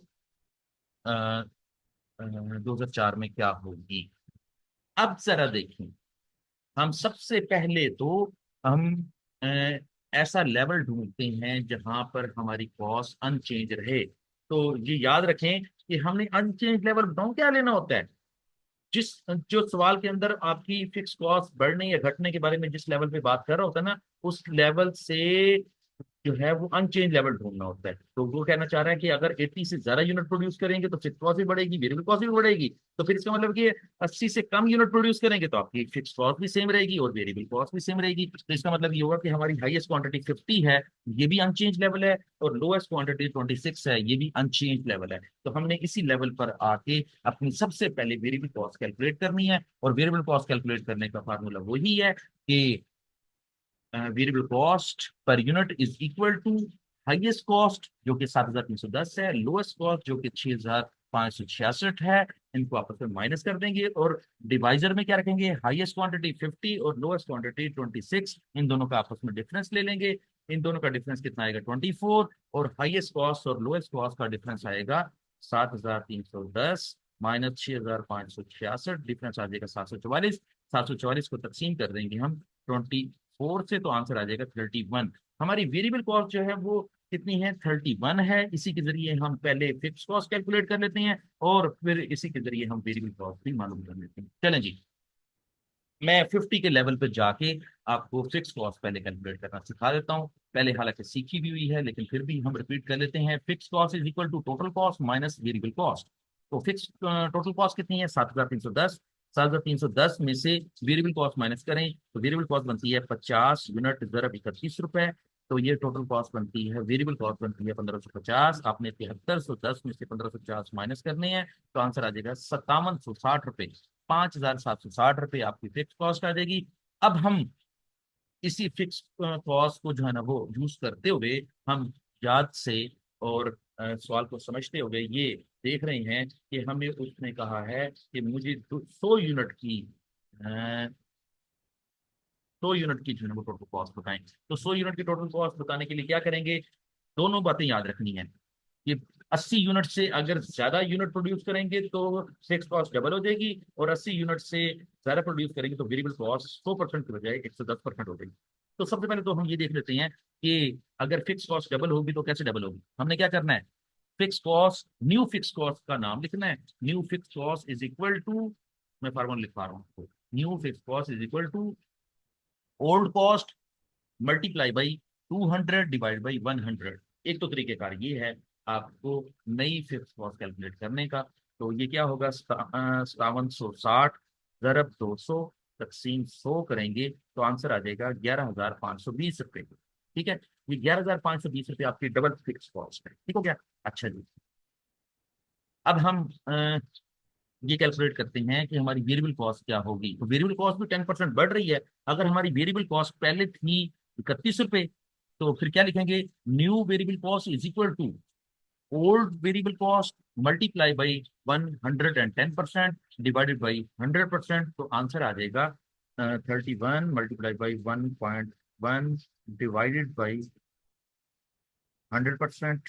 2004 में क्या होगी। अब जरा देखें, हम सबसे पहले तो हम अ, ऐसा लेवल ढूंढते हैं जहां पर हमारी कॉस्ट अनचेंज रहे। तो ये याद रखें कि हमने अनचेंज लेवल बताऊं क्या लेना होता है। जिस जो सवाल के अंदर आपकी फिक्स कॉस्ट बढ़ने या घटने के बारे में जिस लेवल पे बात कर रहा होता है ना, उस लेवल से जो है वो अनचेंज लेवल ढूंढना होता है। तो वो कहना चाह रहा है कि अगर 80 से ज्यादा यूनिट प्रोड्यूस करेंगे तो फिक्स कॉस्ट भी बढ़ेगी, वेरिएबल कॉस्ट भी बढ़ेगी। तो फिर इसका मतलब कि 80 से कम यूनिट प्रोड्यूस करेंगे तो आपकी फिक्स कॉस्ट भी सेम रहेगी और वेरिएबल कॉस्ट भी सेम रहेगी। तो इसका मतलब ये होगा कि हमारी हाईएस्ट क्वांटिटी 50 है, ये भी अनचेंज लेवल है, और लोएस्ट क्वांटिटी 26 है, ये भी अनचेंज लेवल है। तो हमने इसी लेवल पर आके अपनी सबसे पहले वेरिएबल कॉस्ट कैलकुलेट करनी है, और वेरिएबल कॉस्ट कैलकुलेट करने का फार्मूला वही है कि variable cost per unit is equal to highest cost जो कि 7,310 है, लोएस्ट कॉस्ट जो कि 6,566 है। इनको आपस में माइनस कर देंगे, और डिवाइजर में क्या रखेंगे? हाईएस्ट क्वांटिटी 50 और लोएस्ट क्वांटिटी 26, इन दोनों का आपस में डिफरेंस ले लेंगे। इन दोनों का डिफरेंस कितना आएगा? 24। और हाईएस्ट कॉस्ट और लोएस्ट कॉस्ट का डिफरेंस आएगा 7,310 माइनस 6,566, डिफरेंस आ जाएगा 744। 744 को तकसीम कर देंगे हम 24 से, तो आंसर आ जाएगा 31। हमारी वेरिएबल कॉस्ट जो है वो कितनी है? 31 है। इसी के जरिए हम पहले फिक्स कॉस्ट कैलकुलेट कर लेते हैं, और फिर इसी के जरिए हम वेरिएबल कॉस्ट भी मालूम कर लेते हैं। चलें जी, मैं 50 के लेवल पे जाके आपको फिक्स कॉस्ट पहले कैलकुलेट करना सिखा देता हूँ। पहले हालांकि सीखी भी हुई है, लेकिन फिर भी हम रिपीट कर लेते हैं। Fix cost is equal to total cost minus variable cost. तो फिक्स टोटल कॉस्ट कितनी है? 7,310। 7,310 में से वेरिएबल कॉस्ट माइनस करें, तो वेरिएबल कॉस्ट बनती है 50 यूनिट ज़रब 31 रुपए। तो ये टोटल कॉस्ट बनती है, वेरिएबल कॉस्ट बनती है 1550। आपने 7310 में से 1550 माइनस करने हैं, तो आंसर आ जाएगा 5760 रुपये। 5760 रुपये आपकी फिक्स कॉस्ट आ जाएगी। अब हम इसी फिक्स कॉस्ट को जो है ना वो यूज करते हुए हम याद से और सवाल को समझते हुए ये देख रहे हैं कि हमें उसने कहा है कि मुझे 100 यूनिट की 100 यूनिट की जो है ना वो टोटल कॉस्ट बताएं। तो 100 यूनिट की टोटल कॉस्ट बताने के लिए क्या करेंगे, दोनों बातें याद रखनी है कि 80 यूनिट से अगर ज्यादा यूनिट प्रोड्यूस करेंगे तो फिक्स कॉस्ट डबल हो जाएगी, और 80 यूनिट से ज्यादा प्रोड्यूस करेंगे तो वेरिएबल कॉस्ट 100% की बजाय 110% हो जाएगी। तो सबसे पहले तो हम ये देख लेते हैं कि अगर फिक्स कॉस्ट डबल होगी तो कैसे डबल होगी। हमने क्या करना है, fix cost, new fix cost का नाम लिखना है। New fix cost is equal to, मैं फॉर्मूला लिख पा रहा हूँ, new fix cost is equal to old cost multiply by 200 divide by 100। एक तो तरीकेकार ये है आपको नई फिक्स कॉस्ट कैलकुलेट करने का। तो ये क्या होगा, 5760 ज़रब 200 तकसीम 100 करेंगे तो आंसर आ जाएगा 11,520 रुपये। ठीक है, ये 11,520 रुपये आपकी डबल फिक्स कॉस्ट है। ठीक हो गया। अच्छा जी, अब हम ये कैलकुलेट करते हैं कि हमारी वेरिएबल कॉस्ट क्या होगी। तो वेरिएबल कॉस्ट भी 10% बढ़ रही है। अगर हमारी वेरिएबल कॉस्ट पहले थी 31 रुपए, तो फिर क्या लिखेंगे, new variable cost is equal to old variable cost multiply by 110% divided by 100%। तो आंसर आ जाएगा 31 मल्टीप्लाई बाई 1.1 डिवाइडेड बाई 100%।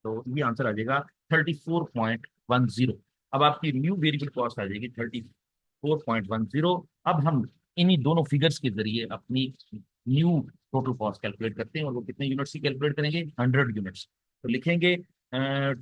तो ये आंसर आ जाएगा 34.10। अब आपकी न्यू वेरिएबल कॉस्ट आ जाएगी 34.10। अब हम इन्हीं दोनों फिगर्स के जरिए अपनी न्यू टोटल कॉस्ट कैलकुलेट करते हैं, और वो कितने यूनिट्स की कैलकुलेट करेंगे, 100 यूनिट्स। तो लिखेंगे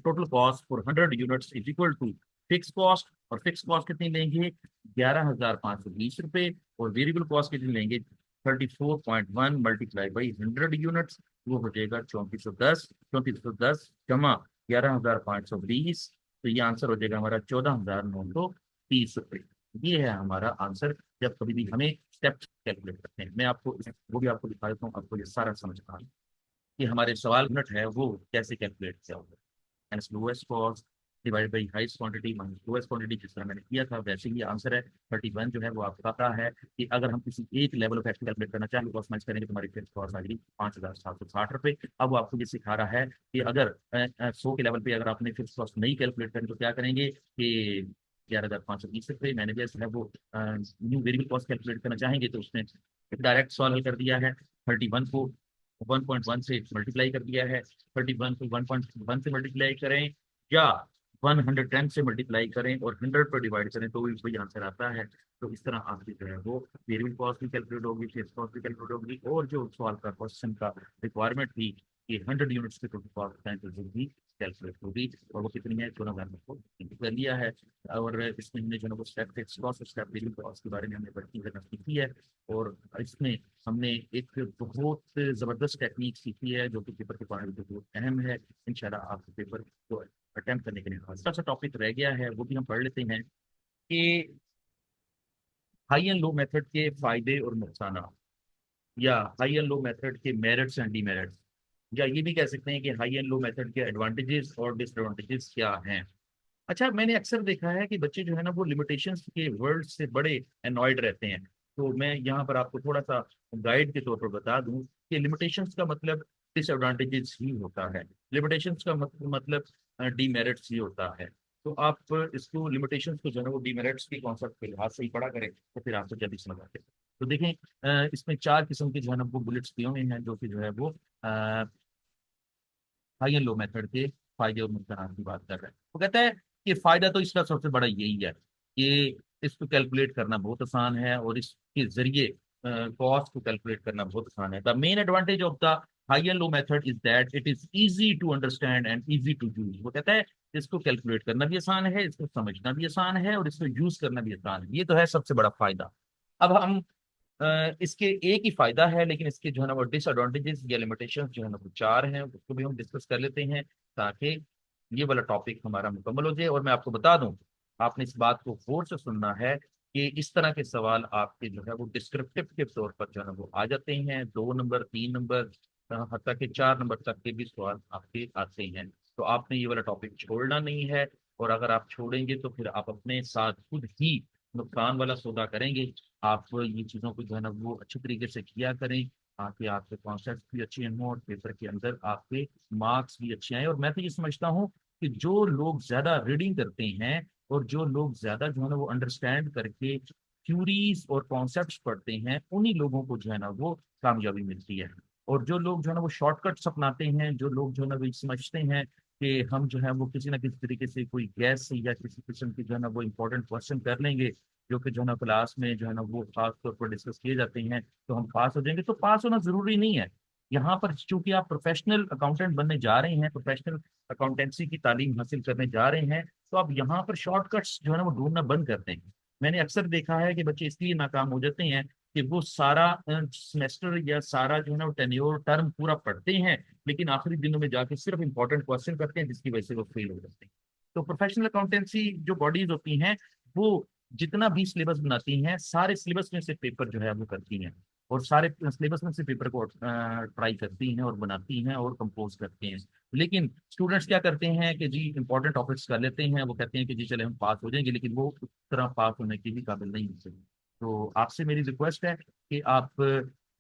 total cost for 100 units is equal to fix cost, और फिक्स कॉस्ट कितनी लेंगे, 11,520 रुपये, और वेरिएबल कॉस्ट कितनी लेंगे, 34.1 मल्टीप्लाई बाई 100 यूनिट्स, वो हो जाएगा 3410। 3410 जमा 11,520, तो ये आंसर हो जाएगा हमारा 14,930 रुपये। ये है हमारा आंसर जब कभी भी हमें स्टेप्स कैलकुलेट करते हैं। मैं आपको वो भी आपको दिखा देता हूँ, आपको ये सारा समझ आ कि हमारे सवाल यूनिट है वो कैसे कैलकुलेट किया होगा। And lowest cost divide by highest quantity minus lowest quantity, जिस तरह मैंने किया था वैसे ही आंसर है। 31 जो है वो आपका पता है कि अगर हम किसी एक लेवल ऑफ एक्ट कैलकुलेट करना चाहें, कॉस्ट माइनस करेंगे तो हमारी फिक्स कॉस्ट आएगी 5,760 रुपये। अब वो आपको ये सिखा रहा है कि अगर 100 के लेवल पे अगर आपने फिक्स कॉस्ट नहीं कैलकुलेट करें तो क्या करेंगे कि 11,520 रुपये। मैंने भी जो है वो न्यू वेरिएबल कॉस्ट कैलकुलेट करना चाहेंगे तो उसने डायरेक्ट सॉल्व कर दिया है। 31 को 1.1 से मल्टीप्लाई कर दिया है, 31 को 1.1 से मल्टीप्लाई करें या 110 से मल्टीप्लाई करें और 100 पर डिवाइड करें तो भी वही आंसर आता है। तो इस तरह आपकी जो है वो वेरिएबल कॉस्ट भी कैलकुलेट होगी, फिक्स कॉस्ट भी कैलकुलेट होगी, और जो सवाल का क्वेश्चन का रिक्वायरमेंट थी कि 100 यूनिट्स की टोटल कॉस्ट है तो वो भी कैलकुलेट होगी, और वो कितनी है 14,000 को कर लिया है। और इसमें हमने जो है वो स्टेप फिक्स कॉस्ट और स्टेप वेरिएबल कॉस्ट के बारे में हमने बढ़ती करना सीखी है। और इसमें हमने एक बहुत जबरदस्त टेक्निक सीखी है जो कि पेपर के पढ़ाई में बहुत अहम है। इंशाल्लाह आपके पेपर को अटेम्प्ट करने के लिए खास सा टॉपिक रह गया है, वो भी हम पढ़ लेते हैं कि हाई एंड लो मेथड के फायदे और नुकसान, या हाई एंड लो मेथड के मेरिट्स एंड डीमेरिट्स, या ये भी कह सकते हैं कि हाई एंड लो मेथड के एडवांटेजेस और डिसएडवांटेजेस क्या हैं। अच्छा, मैंने अक्सर देखा है कि बच्चे जो है ना वो लिमिटेशंस के वर्ड से बड़े एनॉयड रहते हैं। तो मैं यहाँ पर आपको थोड़ा सा गाइड के तौर पर बता दूं कि लिमिटेशंस का मतलब डिसएडवांटेजेस ही होता है, लिमिटेशंस का मतलब डीमेरिट्स ही होता है। तो आप इसको लिमिटेशंस को जो है ना वो डीमेरिट्स के कॉन्सेप्ट के लिहाज से ही पढ़ा करें तो फिर आपको जल्दी समझ आते हैं। तो देखें, इसमें 4 किस्म के जो है ना वो बुलेट्स दिए हुए हैं जो कि जो है वो हाई एंड लो मेथड के फायदे और नुकसान की बात कर रहे हैं। वो कहता है कि फायदा तो इसका सबसे बड़ा यही है कि इसको कैलकुलेट करना बहुत आसान है, और इसके जरिए कॉस्ट को कैलकुलेट करना बहुत आसान है। The main advantage of the high and low method is that it is easy to understand and easy to use. वो कहता है इसको कैलकुलेट करना भी आसान है, इसको समझना भी आसान है, और इसको यूज करना भी आसान है। ये तो है सबसे बड़ा फायदा। अब हम इसके एक ही फायदा है, लेकिन इसके जो है ना वो डिसएडवांटेजेस या लिमिटेशंस जो है ना वो 4 हैं, उसको भी हम डिस्कस कर लेते हैं ताकि ये वाला टॉपिक हमारा मुकम्मल हो जाए। और मैं आपको बता दूं, आपने इस बात को गौर से सुनना है कि इस तरह के सवाल आपके जो है वो डिस्क्रिप्टिव के तौर पर जो है ना वो आ जाते हैं, 2 नंबर 3 नंबर हत्ता के 4 नंबर तक के भी सवाल आपके आते हैं। तो आपने ये वाला टॉपिक छोड़ना नहीं है, और अगर आप छोड़ेंगे तो फिर आप अपने साथ खुद ही नुकसान वाला सौदा करेंगे। आप ये चीज़ों को जो है ना वो अच्छी तरीके से किया करें, ताकि आपके कॉन्सेप्ट भी अच्छे हों और पेपर के अंदर आपके मार्क्स भी अच्छे आए। और मैं तो ये समझता हूँ कि जो लोग ज्यादा रीडिंग करते हैं और जो लोग ज्यादा जो है ना वो अंडरस्टैंड करके थ्योरीज और कॉन्सेप्ट्स पढ़ते हैं, उन्हीं लोगों को जो है ना वो कामयाबी मिलती है। और जो लोग जो है ना वो शॉर्टकट्स अपनाते हैं, जो लोग जो है ना वो समझते हैं कि हम जो है वो किसी ना किसी तरीके से कोई गैस से या किसी किस्म की जो है ना वो इंपॉर्टेंट क्वेश्चन कर लेंगे, जो कि जो है ना क्लास में जो है ना वो खास तौर पर डिस्कस किए जाते हैं, तो हम पास हो जाएंगे। तो पास होना जरूरी नहीं है। यहाँ पर चूंकि आप प्रोफेशनल अकाउंटेंट बनने जा रहे हैं, प्रोफेशनल अकाउंटेंसी की तालीम हासिल करने जा रहे हैं, तो आप यहाँ पर शॉर्टकट्स जो है ना वो ढूंढना बंद करते हैं। मैंने अक्सर देखा है कि बच्चे इसलिए नाकाम हो जाते हैं कि वो सारा सेमेस्टर या सारा जो है ना वो टेन्योर टर्म पूरा पढ़ते हैं, लेकिन आखिरी दिनों में जाके सिर्फ इंपॉर्टेंट क्वेश्चन करते हैं, जिसकी वजह से वो फेल हो जाते हैं। तो प्रोफेशनल अकाउंटेंसी जो बॉडीज होती हैं, वो जितना भी सिलेबस बनाती हैं, सारे सिलेबस में से पेपर जो है वो करती हैं, और सारे सिलेबस में से पेपर को ट्राई करती हैं और बनाती हैं और कंपोज करते हैं। लेकिन स्टूडेंट्स क्या करते हैं कि जी इंपॉर्टेंट टॉपिक्स कर लेते हैं, वो कहते हैं कि जी चले हम पास हो जाएंगे, लेकिन वो उस तरह पास होने के भी काबिल नहीं होते। तो आपसे मेरी रिक्वेस्ट है कि आप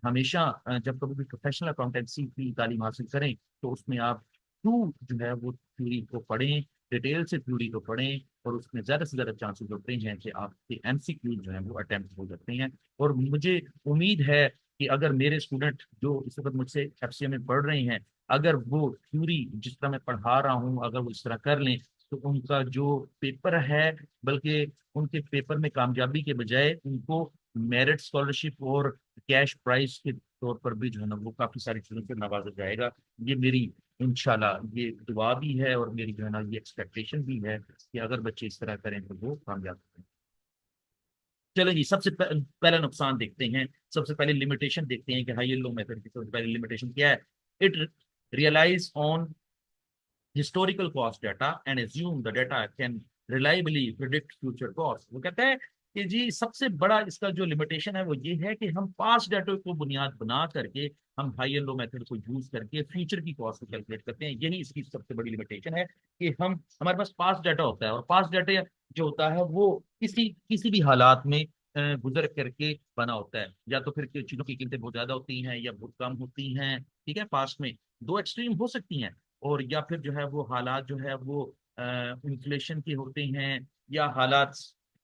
हमेशा जब कभी भी प्रोफेशनल अकाउंटेंसी की तालीम हासिल करें, तो उसमें आप टू जो है वो थ्योरी को पढ़ें, डिटेल से थ्योरी को पढ़ें, और उसमें ज्यादा से ज्यादा चांसेस होते हैं कि आपके एमसीक्यू जो है वो अटेम्प्ट हो जाते हैं। और मुझे उम्मीद है कि अगर मेरे स्टूडेंट जो इस वक्त मुझसे एफसीए में पढ़ रहे हैं, अगर वो थ्योरी जिस तरह मैं पढ़ा रहा हूँ अगर वो इस तरह कर लें, तो उनका जो पेपर है, बल्कि उनके पेपर में कामयाबी के बजाय उनको मेरिट स्कॉलरशिप और कैश प्राइज के तौर पर भी जो है ना वो काफी सारी चीजों से नवाजा जाएगा। ये मेरी इंशाल्लाह ये दुआ भी है, और मेरी जो है ना ये एक्सपेक्टेशन भी है कि अगर बच्चे इस तरह करें तो वो कामयाब होंगे। चलो जी, सबसे पहला नुकसान देखते हैं। सबसे पहले लिमिटेशन देखते हैं कि हाई लो मेथड की सबसे पहले लिमिटेशन क्या है। It realize on historical cost data and assume the data can reliably predict future cost। वो कहता है कि जी सबसे बड़ा इसका जो लिमिटेशन है वो ये है कि हम पास्ट डाटा को बुनियाद बना करके हम हाई एंड लो मेथड को यूज करके फ्यूचर की कॉस्ट को कैलकुलेट करते हैं। यही इसकी सबसे बड़ी लिमिटेशन है कि हम हमारे पास पास्ट डाटा होता है, और पास्ट डाटा जो होता है वो किसी किसी भी हालात में गुजर करके बना होता है। या तो फिर चीजों की कीमतें बहुत ज्यादा होती हैं या बहुत कम होती हैं, ठीक है, पास्ट में दो एक्सट्रीम हो सकती हैं। और या फिर जो है वो हालात जो है वो इन्फ्लेशन के होते हैं, या हालात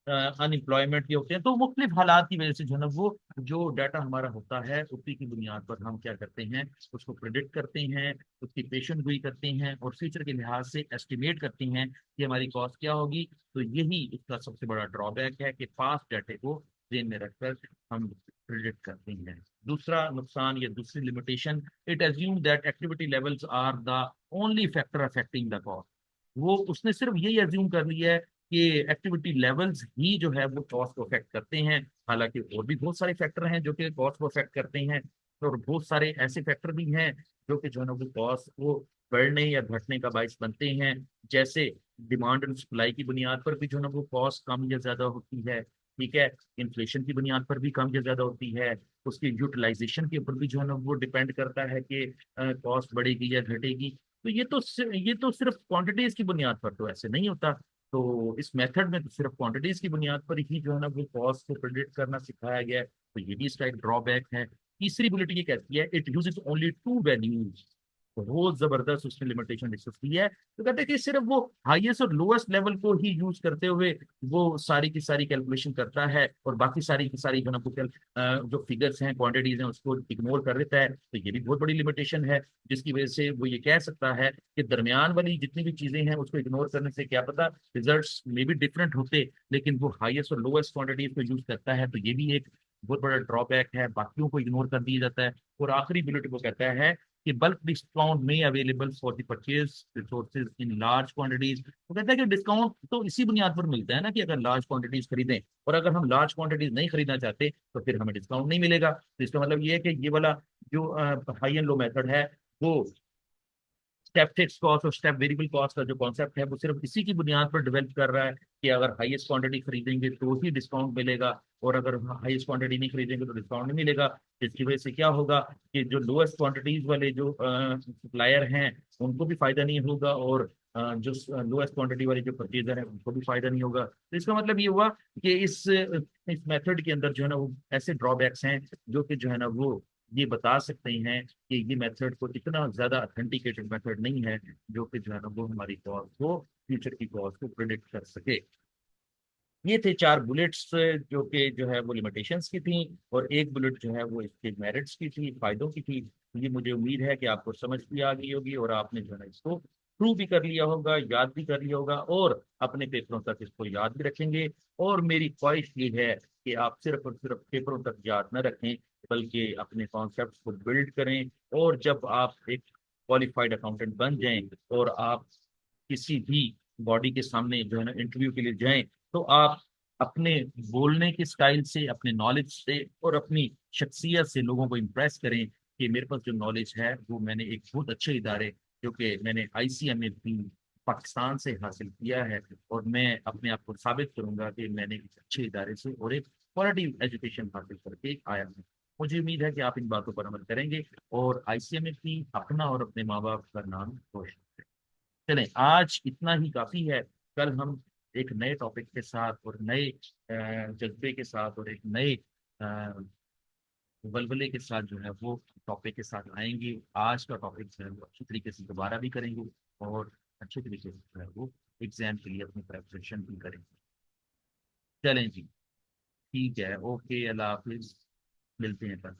अनएम्प्लॉयमेंट के होते हैं। तो मुख्तलिफ हालात की वजह से जो है ना वो जो डाटा हमारा होता है उसी की बुनियाद पर हम क्या करते हैं, उसको प्रिडिक्ट करते हैं, उसकी पेशन गोई करते हैं, और फ्यूचर के लिहाज से एस्टिमेट करते हैं कि हमारी कॉस्ट क्या होगी। तो यही इसका सबसे बड़ा ड्रॉबैक है कि पास्ट डाटे को ध्यान में रखकर हम प्रिडिक्ट करते हैं। दूसरा नुकसान या दूसरी limitation, it assume that activity levels are the only factor affecting the cost. वो उसने सिर्फ यही एज्यूम कर लिया है कि एक्टिविटी लेवल्स ही जो है वो कॉस्ट को अफेक्ट करते हैं। हालांकि और भी बहुत सारे फैक्टर हैं जो कि कॉस्ट को अफेक्ट करते हैं, और बहुत सारे ऐसे फैक्टर भी हैं जो कि जो है ना वो कॉस्ट को बढ़ने या घटने का बायस बनते हैं। जैसे डिमांड एंड सप्लाई की बुनियाद पर भी जो है ना वो कॉस्ट कम या ज्यादा होती है, ठीक है। इन्फ्लेशन की बुनियाद पर भी कम या ज्यादा होती है। उसकी यूटिलाइजेशन के ऊपर भी जो है ना वो डिपेंड करता है कि कॉस्ट बढ़ेगी या घटेगी। तो ये तो सिर्फ क्वांटिटीज की बुनियाद पर तो ऐसे नहीं होता। तो इस मेथड में तो सिर्फ क्वांटिटीज की बुनियाद पर ही जो है ना वो कॉस्ट को प्रिडिक्ट करना सिखाया गया है। तो ये भी इसका एक ड्रॉबैक है। तीसरी बुलेट ये कहती है it uses only to values. बहुत जबरदस्त उसने लिमिटेशन डिस्कस की है। तो कहते हैं कि सिर्फ वो हाईएस्ट और लोएस्ट लेवल को ही यूज करते हुए वो सारी की सारी कैलकुलेशन करता है, और बाकी सारी की सारी ग्राफिकल जो फिगर्स हैं, क्वांटिटीज हैं, उसको इग्नोर कर देता है। तो ये भी बहुत बड़ी लिमिटेशन है, जिसकी वजह से वो ये कह सकता है कि दरमियान वाली जितनी भी चीजें हैं उसको इग्नोर करने से क्या पता रिजल्ट्स में भी डिफरेंट होते, लेकिन वो हाईएस्ट और लोएस्ट क्वांटिटीज को यूज करता है। तो ये भी एक बहुत बड़ा ड्रॉबैक है, बाकियों को इग्नोर कर दिया जाता है। और आखिरी बुलेट वो कहता है कि बल्क डिस्काउंट में available for the purchase resources in large quantities. वो कहता है कि डिस्काउंट तो इसी बुनियाद पर मिलता है ना कि अगर लार्ज क्वांटिटीज खरीदें, और अगर हम लार्ज क्वांटिटीज नहीं खरीदना चाहते तो फिर हमें डिस्काउंट नहीं मिलेगा। तो इसका मतलब ये है कि ये वाला जो हाई एंड लो मेथड है वो स्टेप फिक्स कॉस्ट और स्टेप वेरिएबल कॉस्ट का जो कॉन्सेप्ट है वो सिर्फ इसी की बुनियाद पर डेवलप कर रहा है कि अगर हाईएस्ट क्वांटिटी खरीदेंगे तो ही डिस्काउंट मिलेगा, और अगर हाईएस्ट क्वांटिटी नहीं खरीदेंगे तो डिस्काउंट नहीं मिलेगा। जिसकी वजह से क्या होगा कि जो लोएस्ट क्वांटिटीज वाले जो सप्लायर हैं उनको भी फायदा नहीं होगा, और जो लोएस्ट क्वांटिटी वाले जो परचेजर हैं उनको भी फायदा नहीं होगा। तो इसका मतलब ये हुआ कि इस मेथड के अंदर जो है ना वो ऐसे ड्रॉबैक्स हैं जो कि जो है ना वो ये बता सकते हैं कि ये मेथड को इतना ज्यादा ऑथेंटिकेटेड मेथड नहीं है जो कि जो है ना वो हमारी कॉस्ट को, फ्यूचर की कॉस्ट को प्रिडिक्ट कर सके। ये थे 4 बुलेट्स जो कि जो है वो लिमिटेशंस की थी, और एक बुलेट जो है वो इसके मेरिट्स की थी, फायदों की थी। ये मुझे उम्मीद है कि आपको समझ भी आ गई होगी और आपने जो है ना इसको प्रूव भी कर लिया होगा, याद भी कर लिया होगा, और अपने पेपरों तक इसको याद भी रखेंगे। और मेरी ख्वाहिश ये है कि आप सिर्फ और सिर्फ पेपरों तक याद न रखें, बल्कि अपने कॉन्सेप्ट को बिल्ड करें। और जब आप एक क्वालिफाइड अकाउंटेंट बन जाएं और आप किसी भी बॉडी के सामने जो है ना इंटरव्यू के लिए जाएं, तो आप अपने बोलने के स्टाइल से, अपने नॉलेज से और अपनी शख्सियत से लोगों को इम्प्रेस करें कि मेरे पास जो नॉलेज है वो मैंने एक बहुत अच्छे इदारे, जो कि मैंने ICMA पाकिस्तान से हासिल किया है, और मैं अपने आप को साबित करूंगा कि मैंने एक अच्छे इदारे से और एक क्वालिटी एजुकेशन हासिल करके आया हूँ। मुझे उम्मीद है कि आप इन बातों पर अमल करेंगे और ICMA अपना और अपने माँ बाप का नाम रोशन करें। चलें, आज इतना ही काफी है। कल हम एक नए टॉपिक के साथ और नए जज्बे के साथ और एक नए अ, वलवले के साथ जो है वो टॉपिक के साथ आएंगे। आज का टॉपिक जो है वो अच्छी तरीके से दोबारा भी करेंगे, और अच्छे तरीके से जो है वो एग्जाम के लिए अपनी प्रेपरेशन भी करेंगे। चलें जी, ठीक है, ओके, अल्लाह हाफिज, मिलते हैं कल।